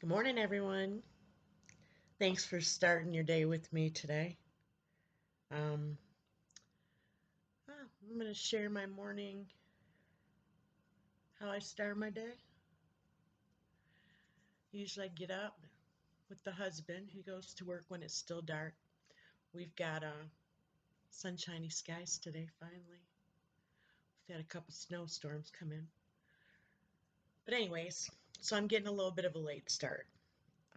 Good morning, everyone. Thanks for starting your day with me today. Um, I'm going to share my morning, how I start my day. Usually I get up with the husband who goes to work when it's still dark. We've got sunshiny skies today, finally. We've had a couple snowstorms come in. But anyways, so I'm getting a little bit of a late start.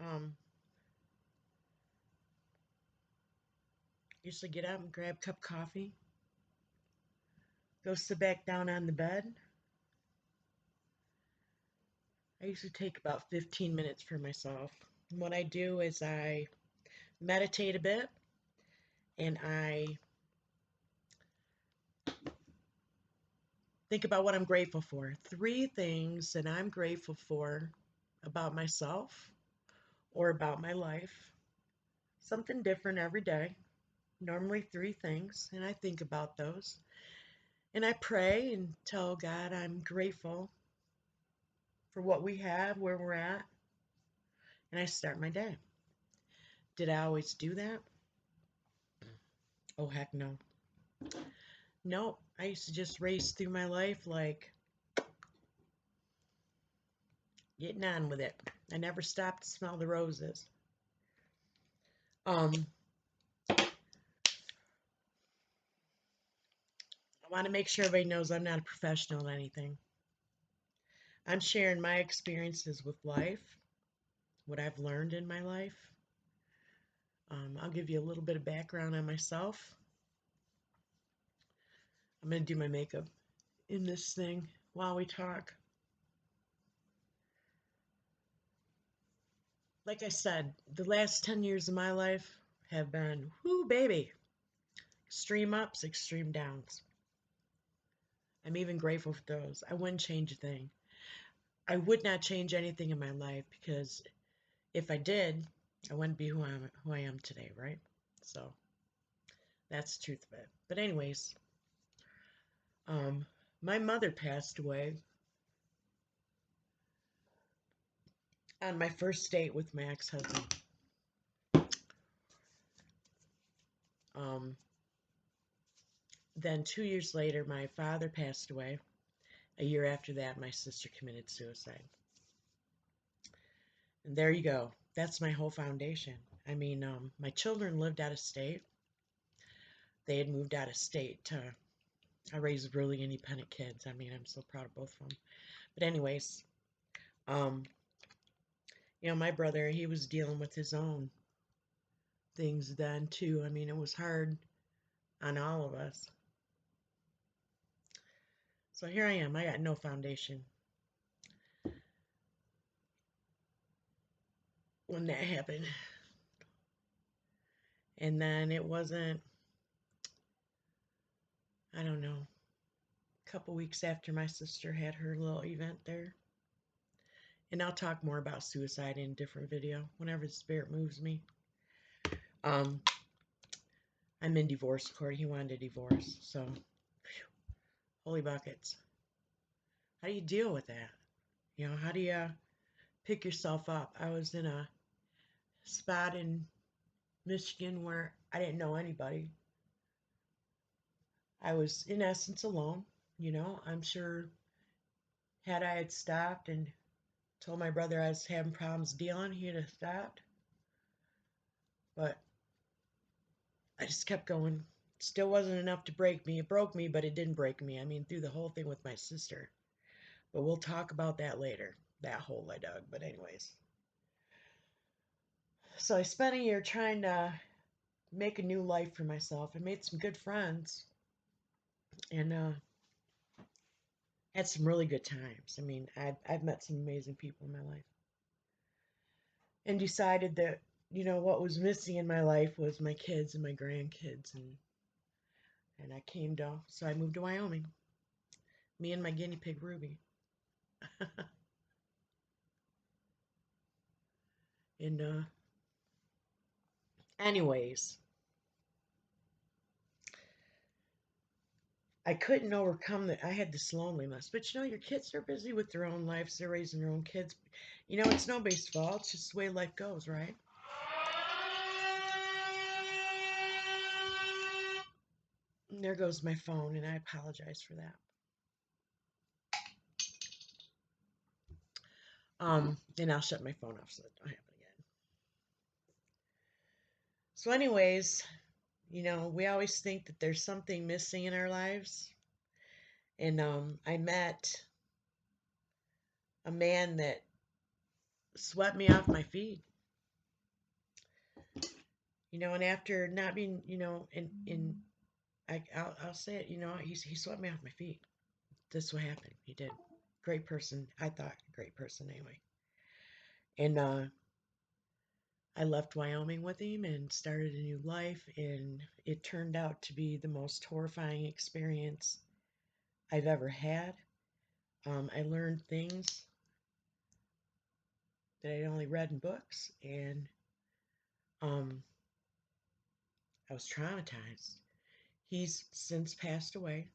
Um, Usually get up and grab a cup of coffee, go sit back down on the bed. I usually take about 15 minutes for myself. And what I do is I meditate a bit and I think about what I'm grateful for. Three things that I'm grateful for about myself or about my life. Something different every day. Normally three things, and I think about those. And I pray and tell God I'm grateful for what we have, where we're at, and I start my day. Did I always do that? Oh, heck no. No, I used to just race through my life like getting on with it. I never stopped to smell the roses. I want to make sure everybody knows I'm not a professional in anything. I'm sharing my experiences with life, what I've learned in my life. I'll give you a little bit of background on myself. I'm going to do my makeup in this thing while we talk. Like I said, the last 10 years of my life have been, whoo, baby, extreme ups, extreme downs. I'm even grateful for those. I wouldn't change a thing. I would not change anything in my life because if I did, I wouldn't be who I am today, right? So that's the truth of it. But anyways, my mother passed away on my first date with my ex-husband. Um, then 2 years later, my father passed away. A year after that, my sister committed suicide. And there you go. That's my whole foundation. I mean, my children lived out of state. They had moved out of state I raised really independent kids. I mean, I'm so proud of both of them. But anyways, um, my brother, he was dealing with his own things then too. I mean, it was hard on all of us. So here I am. I got no foundation when that happened. And then it wasn't, I don't know, a couple weeks after my sister had her little event there. And I'll talk more about suicide in a different video whenever the spirit moves me. I'm in divorce court. He wanted a divorce. So, whew, holy buckets. How do you deal with that? How do you pick yourself up? I was in a spot in Michigan where I didn't know anybody. I was, in essence, alone. I'm sure had I had stopped and told my brother I was having problems dealing, he'd have stopped. But I just kept going. Still wasn't enough to break me. It broke me, but it didn't break me. I mean, through the whole thing with my sister. But we'll talk about that later, that hole I dug. But anyways. So I spent a year trying to make a new life for myself. I made some good friends and had some really good times. I mean, I've met some amazing people in my life. And decided that, what was missing in my life was my kids and my grandkids. And so I moved to Wyoming. Me and my guinea pig, Ruby. And anyways, I couldn't overcome that. I had this loneliness. But you know, your kids are busy with their own lives. They're raising their own kids. You know, it's nobody's fault. It's just the way life goes, right? And there goes my phone, and I apologize for that. And I'll shut my phone off so that don't happen again. So, anyways, you know, we always think that there's something missing in our lives. And I met a man that swept me off my feet. You know, and after not being, you know, I'll say it, you know, he swept me off my feet. That's what happened. He did. Great person. I thought great person anyway. And I left Wyoming with him and started a new life, and it turned out to be the most horrifying experience I've ever had. I learned things that I'd only read in books, and um, I was traumatized. He's since passed away,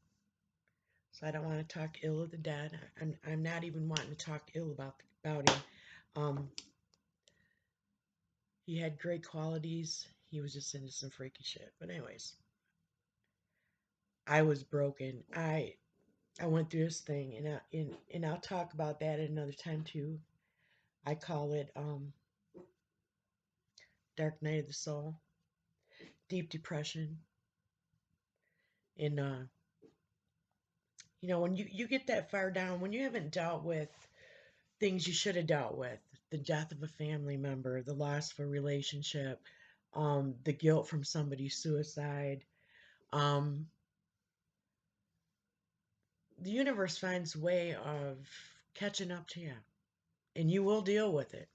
so I don't want to talk ill of the dead. I'm not even wanting to talk ill about him. Um, he had great qualities. He was just into some freaky shit. But anyways, I was broken. I went through this thing, and I'll talk about that at another time too. I call it Dark Night of the Soul, deep depression, and you know, when you get that far down, when you haven't dealt with things you should have dealt with, the death of a family member, the loss of a relationship, the guilt from somebody's suicide, um, the universe finds a way of catching up to you, and you will deal with it.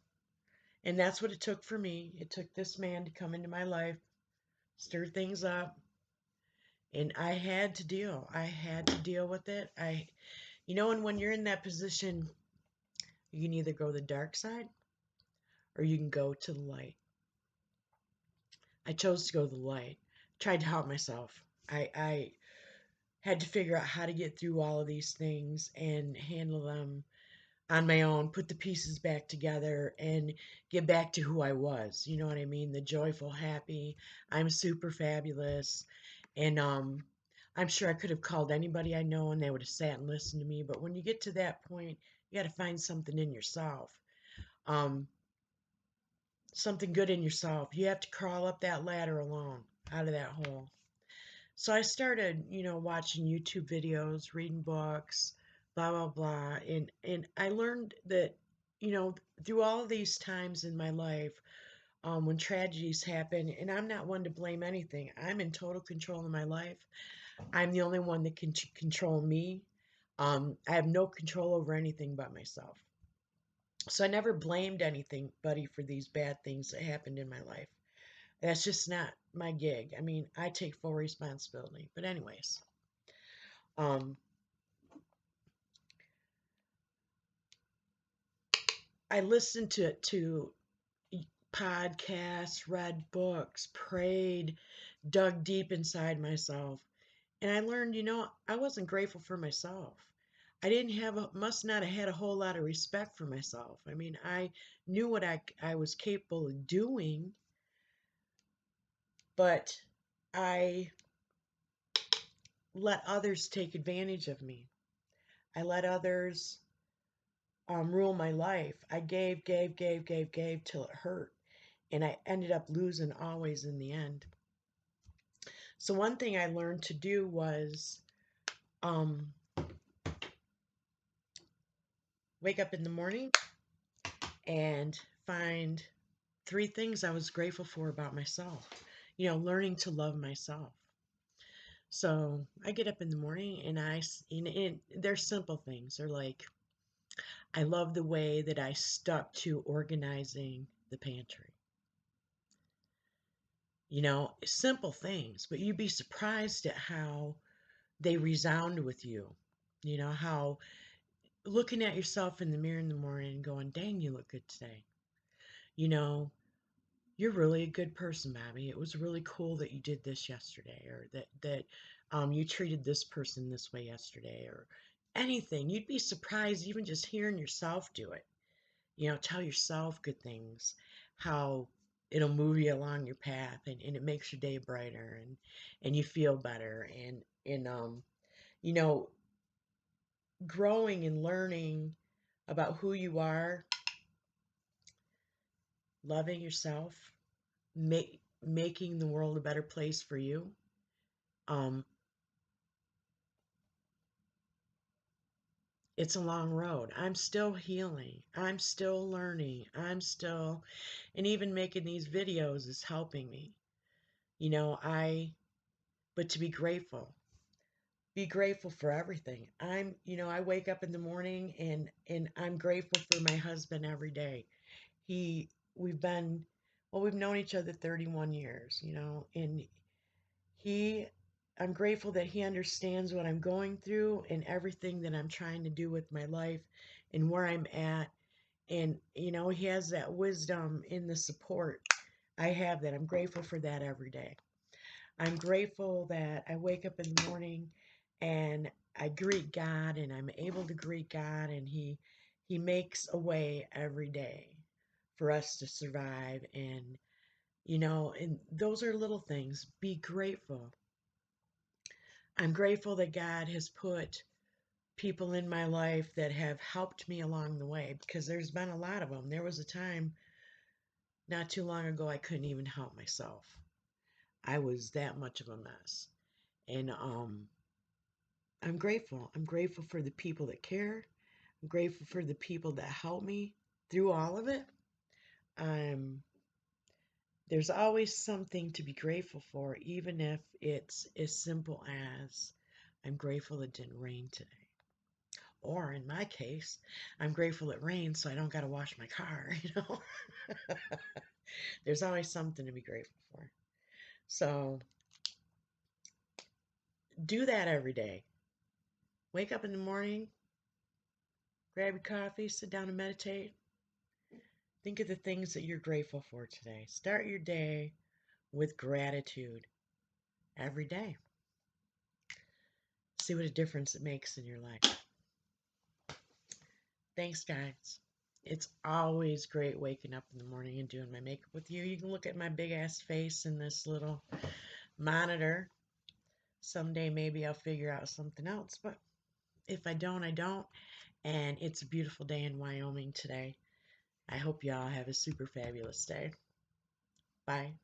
And that's what it took for me. It took this man to come into my life, stir things up, and I had to deal. I had to deal with it. You know, and when you're in that position, you can either go the dark side or you can go to the light. I chose to go to the light. Tried to help myself. I had to figure out how to get through all of these things and handle them on my own, put the pieces back together, and get back to who I was. You know what I mean? The joyful, happy, I'm super fabulous. And I'm sure I could have called anybody I know and they would have sat and listened to me. But when you get to that point, you got to find something in yourself. Um, Something good in yourself. You have to crawl up that ladder alone, out of that hole. So I started, you know, watching YouTube videos, reading books, blah blah blah, and I learned that, you know, through all of these times in my life, when tragedies happen, and I'm not one to blame anything. I'm in total control of my life. I'm the only one that can control me. I have no control over anything but myself. So I never blamed anybody for these bad things that happened in my life. That's just not my gig. I mean, I take full responsibility. But anyways, um, I listened to podcasts, read books, prayed, dug deep inside myself, and I learned, you know, I wasn't grateful for myself. I didn't have must not have had a whole lot of respect for myself. I mean, I knew what I was capable of doing, but I let others take advantage of me. I let others rule my life. I gave till it hurt. And I ended up losing always in the end. So one thing I learned to do was um, wake up in the morning and find 3 things I was grateful for about myself. You know, learning to love myself. So I get up in the morning and they're simple things. They're like, I love the way that I stuck to organizing the pantry. You know, simple things, but you'd be surprised at how they resound with you. You know, how looking at yourself in the mirror in the morning and going, dang, you look good today. You know, you're really a good person, Bobby. It was really cool that you did this yesterday, or that You treated this person this way yesterday, or anything. You'd be surprised even just hearing yourself do it. Tell yourself good things, how it'll move you along your path, and it makes your day brighter, and you feel better, and you know, growing and learning about who you are, loving yourself, making the world a better place for you. Um, it's a long road. I'm still healing. I'm still learning. And even making these videos is helping me. But to be grateful for everything. I wake up in the morning and I'm grateful for my husband every day. He, we've been, well, we've known each other 31 years, and he, I'm grateful that he understands what I'm going through and everything that I'm trying to do with my life and where I'm at. And, he has that wisdom in the support I have that. I'm grateful for that every day. I'm grateful that I wake up in the morning and I greet God and I'm able to greet God, and he makes a way every day for us to survive. And those are little things. Be grateful. I'm grateful that God has put people in my life that have helped me along the way, because there's been a lot of them. There was a time not too long ago I couldn't even help myself. I was that much of a mess. And I'm grateful. I'm grateful for the people that care. I'm grateful for the people that help me through all of it. Um, there's always something to be grateful for, even if it's as simple as I'm grateful it didn't rain today. Or in my case, I'm grateful it rained so I don't got to wash my car. There's always something to be grateful for. So do that every day. Wake up in the morning, grab your coffee, sit down and meditate. Think of the things that you're grateful for today. Start your day with gratitude every day. See what a difference it makes in your life. Thanks, guys. It's always great waking up in the morning and doing my makeup with you. You can look at my big ass face in this little monitor. Someday maybe I'll figure out something else, but if I don't, I don't. And it's a beautiful day in Wyoming today. I hope y'all have a super fabulous day. Bye.